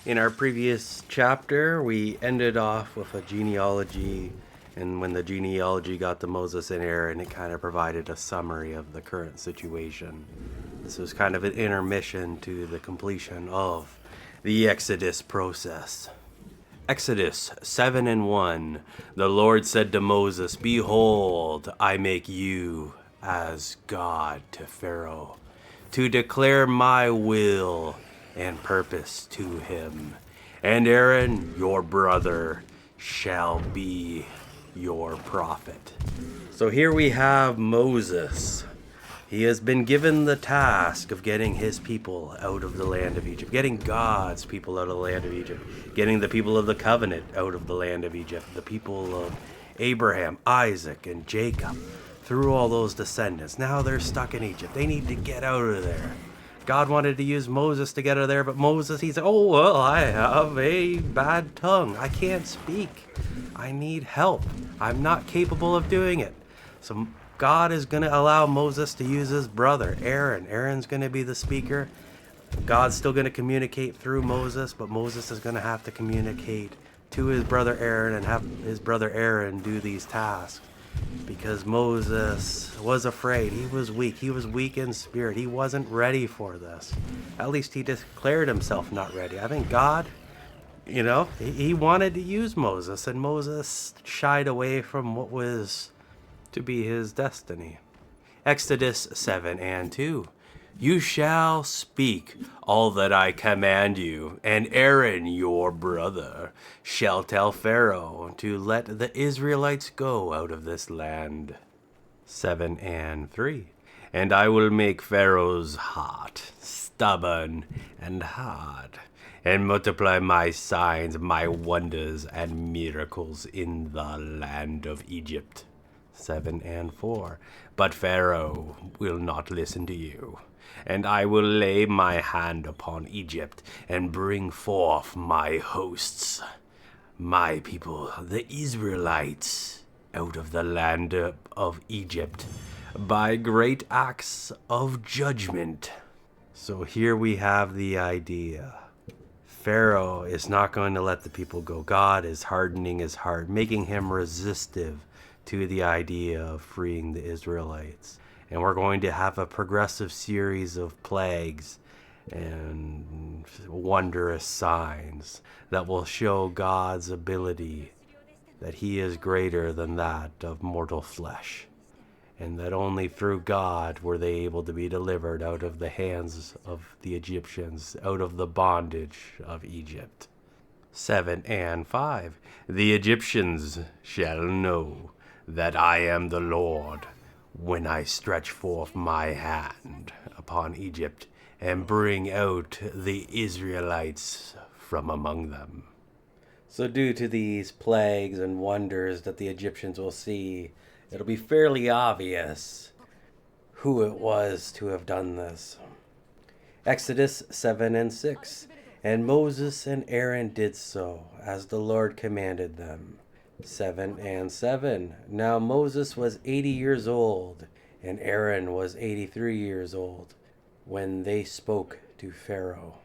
In our previous chapter, we ended off with a genealogy, and when the genealogy got to Moses and Aaron, it kind of provided a summary of the current situation. This was kind of an intermission to the completion of the Exodus process. Exodus 7:1. The Lord said to Moses, "Behold, I make you as God to Pharaoh, to declare my will and purpose to him. And Aaron, your brother, shall be your prophet." So here we have Moses. He has been given the task of getting his people out of the land of Egypt, getting God's people out of the land of Egypt, getting the people of the covenant out of the land of Egypt, the people of Abraham, Isaac, and Jacob, through all those descendants. Now they're stuck in Egypt. They need to get out of there. God wanted to use Moses to get out of there, but Moses, he said, "Oh, well, I have a bad tongue. I can't speak. I need help. I'm not capable of doing it." So God is going to allow Moses to use his brother, Aaron. Aaron's going to be the speaker. God's still going to communicate through Moses, but Moses is going to have to communicate to his brother Aaron and have his brother Aaron do these tasks. Because Moses was afraid. He was weak. He was weak in spirit. He wasn't ready for this. At least he declared himself not ready. I think God, he wanted to use Moses, and Moses shied away from what was to be his destiny. Exodus 7:2. You shall speak all that I command you, and Aaron your brother shall tell Pharaoh to let the Israelites go out of this land. 7:3. And I will make Pharaoh's heart stubborn and hard, and multiply my signs, my wonders, and miracles in the land of Egypt. 7:4. But Pharaoh will not listen to you, and I will lay my hand upon Egypt and bring forth my hosts, my people, the Israelites, out of the land of Egypt by great acts of judgment. So here we have the idea. Pharaoh is not going to let the people go. God is hardening his heart, making him resistive to the idea of freeing the Israelites. And we're going to have a progressive series of plagues and wondrous signs that will show God's ability, that he is greater than that of mortal flesh, and that only through God were they able to be delivered out of the hands of the Egyptians, out of the bondage of Egypt. 7:5. The Egyptians shall know that I am the Lord when I stretch forth my hand upon Egypt and bring out the Israelites from among them. So due to these plagues and wonders that the Egyptians will see, it'll be fairly obvious who it was to have done this. Exodus 7:6. And Moses and Aaron did so, as the Lord commanded them. 7:7. Now Moses was 80 years old, and Aaron was 83 years old, when they spoke to Pharaoh.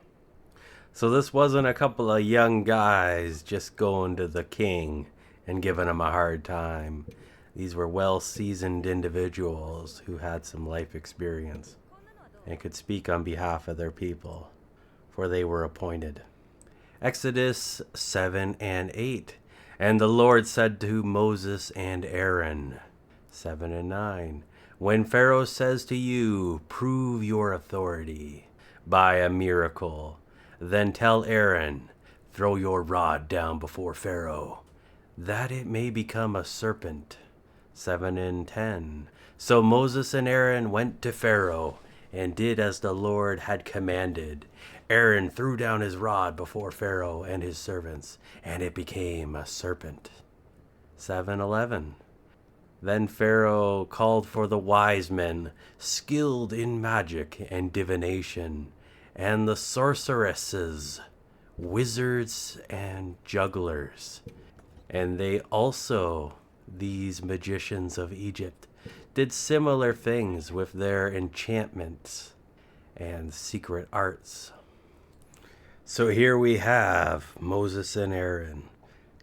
So this wasn't a couple of young guys just going to the king and giving him a hard time. These were well-seasoned individuals who had some life experience and could speak on behalf of their people, for they were appointed. Exodus 7:8. And the Lord said to Moses and Aaron. 7:9. When Pharaoh says to you, prove your authority by a miracle, then tell Aaron, throw your rod down before Pharaoh, that it may become a serpent. 7:10. So Moses and Aaron went to Pharaoh and did as the Lord had commanded. Aaron threw down his rod before Pharaoh and his servants, and it became a serpent. 7:11. Then Pharaoh called for the wise men, skilled in magic and divination, and the sorceresses, wizards, and jugglers. And they also, these magicians of Egypt, did similar things with their enchantments and secret arts. So here we have Moses and Aaron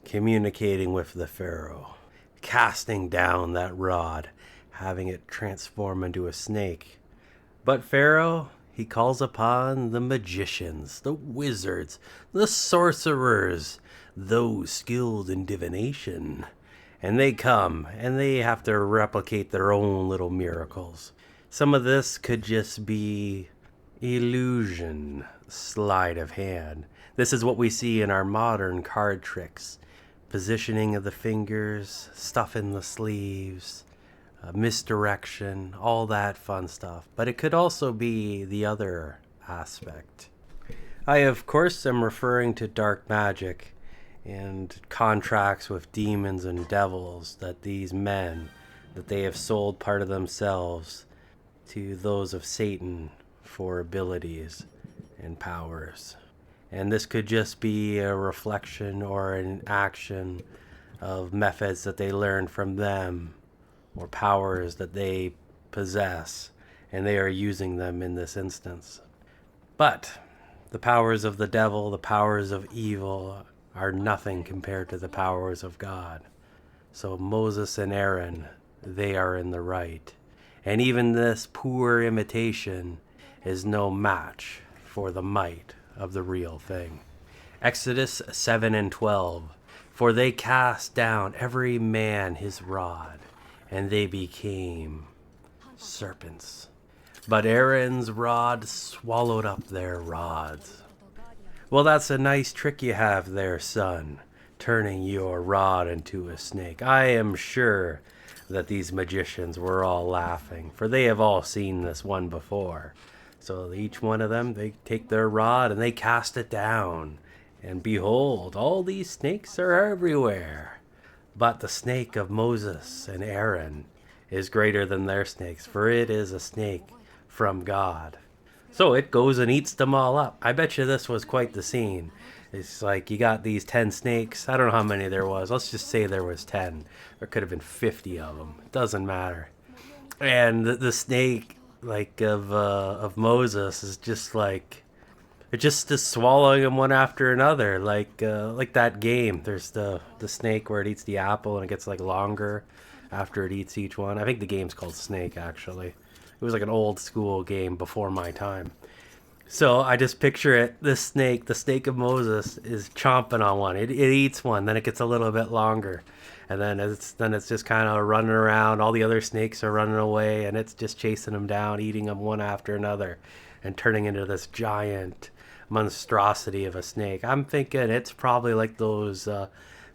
communicating with the Pharaoh, casting down that rod, having it transform into a snake. But Pharaoh, he calls upon the magicians, the wizards, the sorcerers, those skilled in divination. And they come and they have to replicate their own little miracles. Some of this could just be illusion, sleight of hand. This is what we see in our modern card tricks. Positioning of the fingers, stuff in the sleeves, misdirection, all that fun stuff. But it could also be the other aspect. I, of course, am referring to dark magic and contracts with demons and devils that these men, that they have sold part of themselves to those of Satan for abilities and powers. And this could just be a reflection or an action of methods that they learned from them or powers that they possess, and they are using them in this instance. But the powers of the devil, the powers of evil, are nothing compared to the powers of God. So Moses and Aaron, they are in the right. And even this poor imitation is no match for the might of the real thing. Exodus 7 and 12. For they cast down every man his rod, and they became serpents. But Aaron's rod swallowed up their rods. Well, that's a nice trick you have there, son, turning your rod into a snake. I am sure that these magicians were all laughing, for they have all seen this one before. So each one of them, they take their rod and they cast it down. And behold, all these snakes are everywhere. But the snake of Moses and Aaron is greater than their snakes, for it is a snake from God. So it goes and eats them all up. I bet you this was quite the scene. It's like you got these 10 snakes. I don't know how many there was. Let's just say there was 10. There could have been 50 of them. It doesn't matter. And the snake, like of Moses, is just like it's just swallowing them one after another, like that game. There's the snake where it eats the apple and it gets like longer after it eats each one. I think the game's called Snake, actually. It was like an old school game before my time. So I just picture it, this snake, the snake of Moses, is chomping on one. It eats one, then it gets a little bit longer. And then it's just kind of running around. All the other snakes are running away, and it's just chasing them down, eating them one after another, and turning into this giant monstrosity of a snake. I'm thinking it's probably like those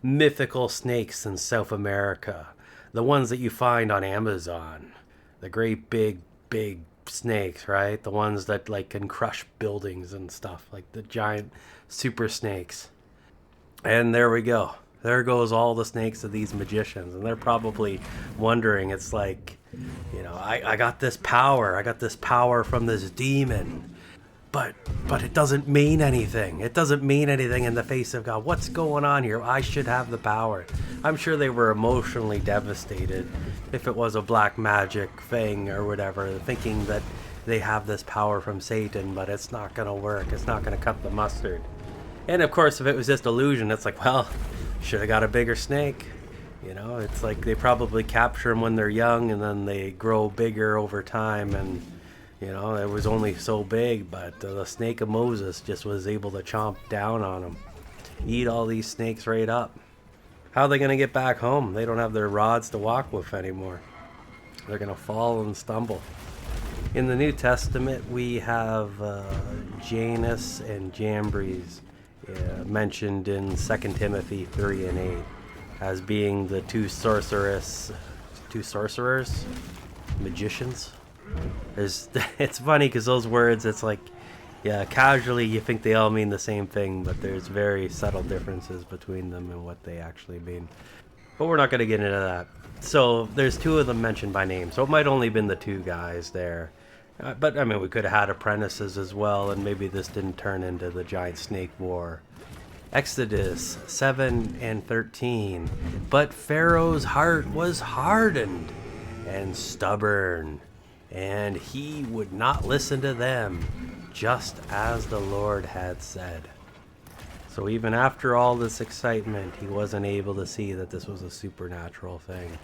mythical snakes in South America. The ones that you find on Amazon. The great big snakes, right? The ones that like can crush buildings and stuff, like the giant super snakes. And there we go. There goes all the snakes of these magicians, and they're probably wondering, it's like, you know, I got this power. I got this power from this demon. But it doesn't mean anything. It doesn't mean anything in the face of God. What's going on here? I should have the power. I'm sure they were emotionally devastated if it was a black magic thing or whatever, thinking that they have this power from Satan, but it's not going to work. It's not going to cut the mustard. And of course, if it was just illusion, it's like, well, should have got a bigger snake. You know, it's like they probably capture them when they're young and then they grow bigger over time, and you know, it was only so big, but the snake of Moses just was able to chomp down on them, eat all these snakes right up. How are they going to get back home? They don't have their rods to walk with anymore. They're going to fall and stumble. In the New Testament, we have Janus and Jambres mentioned in 2 Timothy 3 and 8 as being the two sorcerers, magicians. It's funny because those words, it's like, yeah, casually you think they all mean the same thing, but there's very subtle differences between them and what they actually mean. But we're not going to get into that. So there's two of them mentioned by name, so it might only been the two guys there. But I mean, we could have had apprentices as well, and maybe this didn't turn into the giant snake war. Exodus 7 and 13. But Pharaoh's heart was hardened and stubborn, and he would not listen to them, just as the Lord had said. So even after all this excitement, he wasn't able to see that this was a supernatural thing.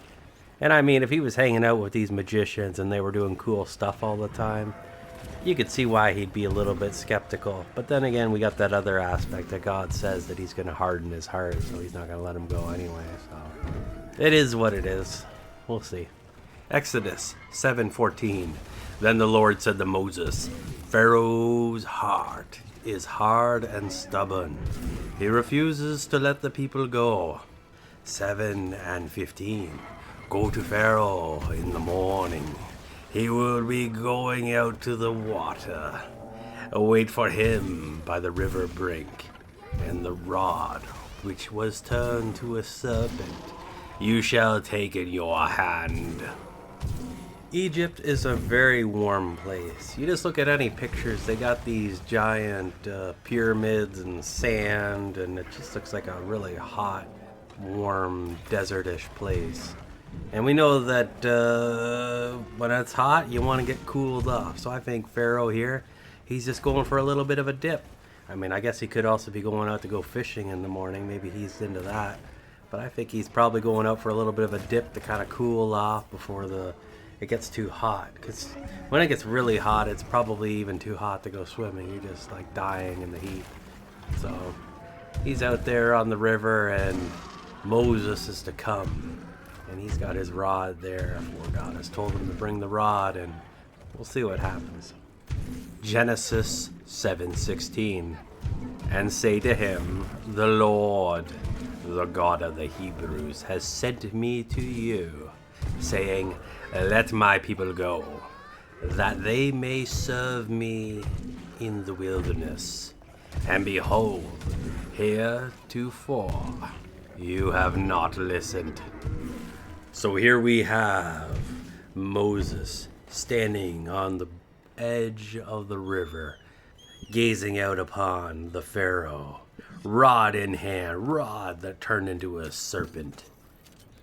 And I mean, if he was hanging out with these magicians and they were doing cool stuff all the time, you could see why he'd be a little bit skeptical. But then again, we got that other aspect that God says that he's going to harden his heart, so he's not going to let him go anyway. So it is what it is. We'll see. Exodus 7:14. Then the Lord said to Moses, Pharaoh's heart is hard and stubborn. He refuses to let the people go. 7:15. Go to Pharaoh in the morning. He will be going out to the water. Wait for him by the river brink, and the rod which was turned to a serpent you shall take in your hand. Egypt is a very warm place. You just look at any pictures, they got these giant pyramids and sand, and it just looks like a really hot, warm, desertish place. And we know that when it's hot, you want to get cooled off. So I think Pharaoh here, he's just going for a little bit of a dip. I mean, I guess he could also be going out to go fishing in the morning. Maybe he's into that. But I think he's probably going out for a little bit of a dip to kind of cool off before it gets too hot. Because when it gets really hot, it's probably even too hot to go swimming. You're just like dying in the heat. So he's out there on the river, and Moses is to come. And he's got his rod there, for God has told him to bring the rod, and we'll see what happens. Genesis 7:16. And say to him, the Lord, the God of the Hebrews, has sent me to you, saying, let my people go, that they may serve me in the wilderness. And behold, heretofore you have not listened. So here we have Moses standing on the edge of the river, gazing out upon the Pharaoh, rod in hand, rod that turned into a serpent,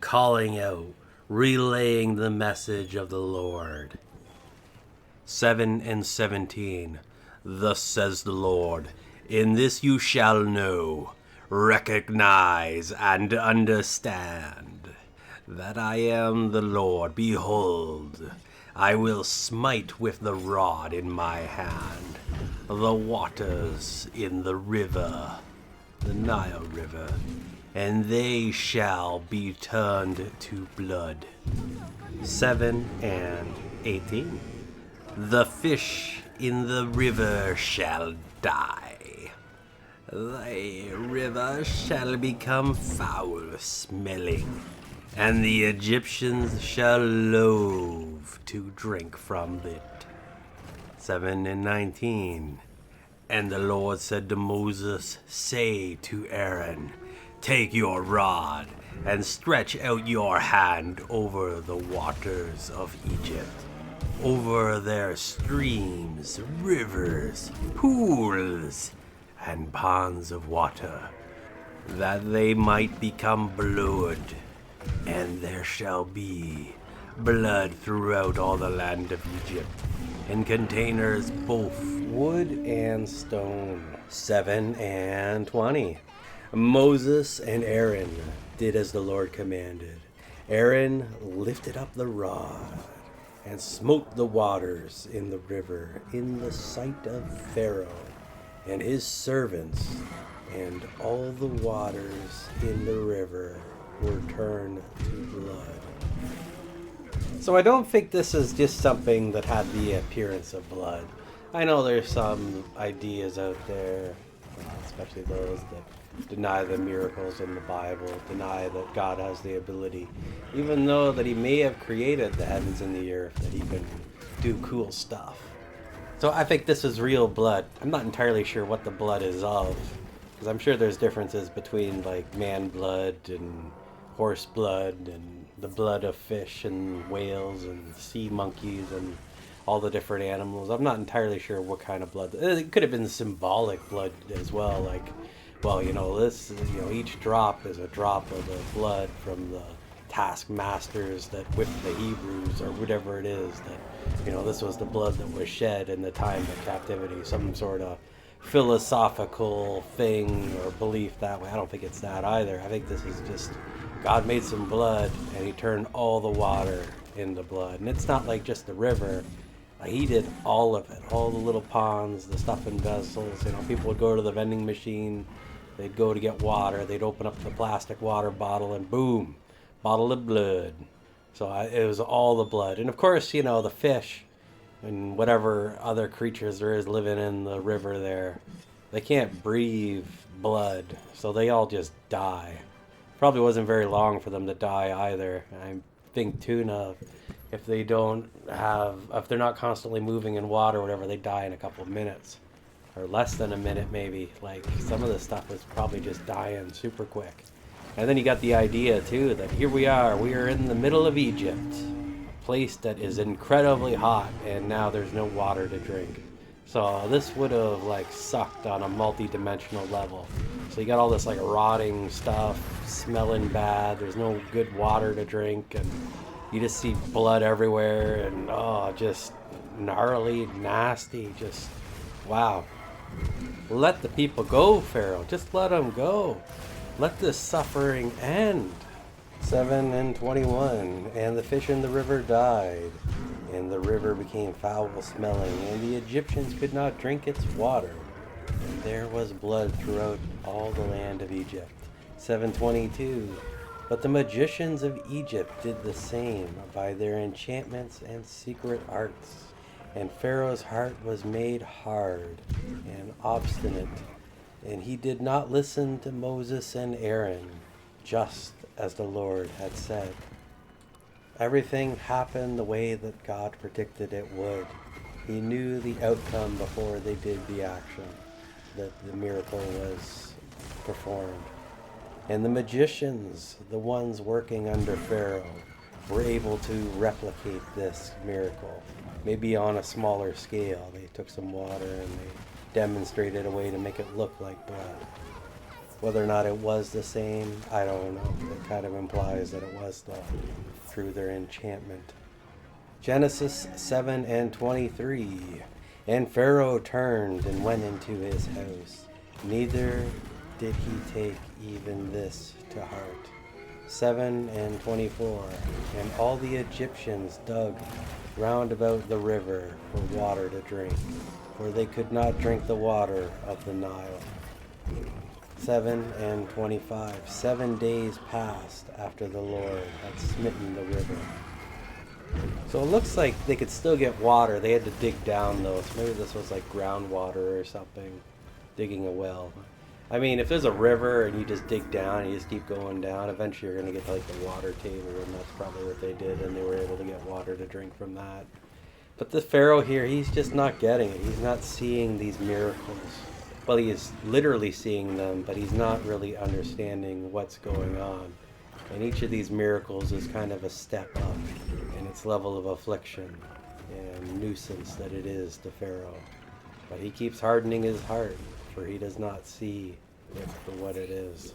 calling out, relaying the message of the Lord. 7:17. Thus says the Lord, in this you shall know, recognize, and understand that I am the Lord. Behold, I will smite with the rod in my hand the waters in the river, the Nile River, and they shall be turned to blood. 7:18. The fish in the river shall die. The river shall become foul-smelling, and the Egyptians shall loathe to drink from it. 7:19. And the Lord said to Moses, say to Aaron, take your rod and stretch out your hand over the waters of Egypt, over their streams, rivers, pools, and ponds of water, that they might become blood. And there shall be blood throughout all the land of Egypt, in containers both wood and stone. 7:20. Moses and Aaron did as the Lord commanded. Aaron lifted up the rod and smote the waters in the river in the sight of Pharaoh and his servants, and all the waters in the river were turned to blood. So I don't think this is just something that had the appearance of blood. I know there's some ideas out there, especially those that deny the miracles in the Bible, deny that God has the ability, even though that he may have created the heavens and the earth, that he can do cool stuff. So I think this is real blood. I'm not entirely sure what the blood is of, because I'm sure there's differences between like man blood and horse blood and the blood of fish and whales and sea monkeys and all the different animals. I'm not entirely sure what kind of blood. It could have been symbolic blood as well, like, well, this, each drop is a drop of the blood from the taskmasters that whipped the Hebrews, or whatever it is, that, this was the blood that was shed in the time of captivity, some sort of philosophical thing or belief that way. I don't think it's that either. I think this is just God made some blood and he turned all the water into blood. And it's not like just the river. Like, he did all of it, all the little ponds, the stuff in vessels. You know, people would go to the vending machine, they'd go to get water, they'd open up the plastic water bottle, and boom, bottle of blood. So it was all the blood. And of course, you know, the fish and whatever other creatures there is living in the river there, they can't breathe blood, so they all just die. Probably wasn't very long for them to die either. I think tuna, if they don't have, if they're not constantly moving in water or whatever, they die in a couple of minutes. Or less than a minute maybe. Like, some of this stuff was probably just dying super quick. And then you got the idea too that here we are in the middle of Egypt, a place that is incredibly hot, and now there's no water to drink. So this would have like sucked on a multi-dimensional level. So you got all this like rotting stuff, smelling bad, there's no good water to drink, and you just see blood everywhere, and oh, just gnarly, nasty, just wow. Let the people go, Pharaoh. Just let them go. Let this suffering end. 7 and 21. And the fish in the river died, and the river became foul-smelling, and the Egyptians could not drink its water. And there was blood throughout all the land of Egypt. 7:22. But the magicians of Egypt did the same by their enchantments and secret arts. And Pharaoh's heart was made hard and obstinate, and he did not listen to Moses and Aaron, just as the Lord had said. Everything happened the way that God predicted it would. He knew the outcome before they did the action, that the miracle was performed. And the magicians, the ones working under Pharaoh, were able to replicate this miracle, maybe on a smaller scale. They took some water and they demonstrated a way to make it look like blood. Whether or not it was the same, I don't know. It kind of implies that it was though, through their enchantment. Genesis 7 and 23. And Pharaoh turned and went into his house. Neither did he take even this to heart. 7 and 24. And all the Egyptians dug round about the river for water to drink, for they could not drink the water of the Nile. 7 and 25. 7 days passed after the Lord had smitten the river. So it looks like they could still get water. They had to dig down though, so maybe this was like groundwater or something, digging a well. I mean, if there's a river and you just dig down and you just keep going down, eventually you're going to get to like the water table, and that's probably what they did, and they were able to get water to drink from that. But the Pharaoh here, he's just not getting it. He's not seeing these miracles. Well, he is literally seeing them, but he's not really understanding what's going on. And each of these miracles is kind of a step up in its level of affliction and nuisance that it is to Pharaoh. But he keeps hardening his heart, for he does not see it for what it is.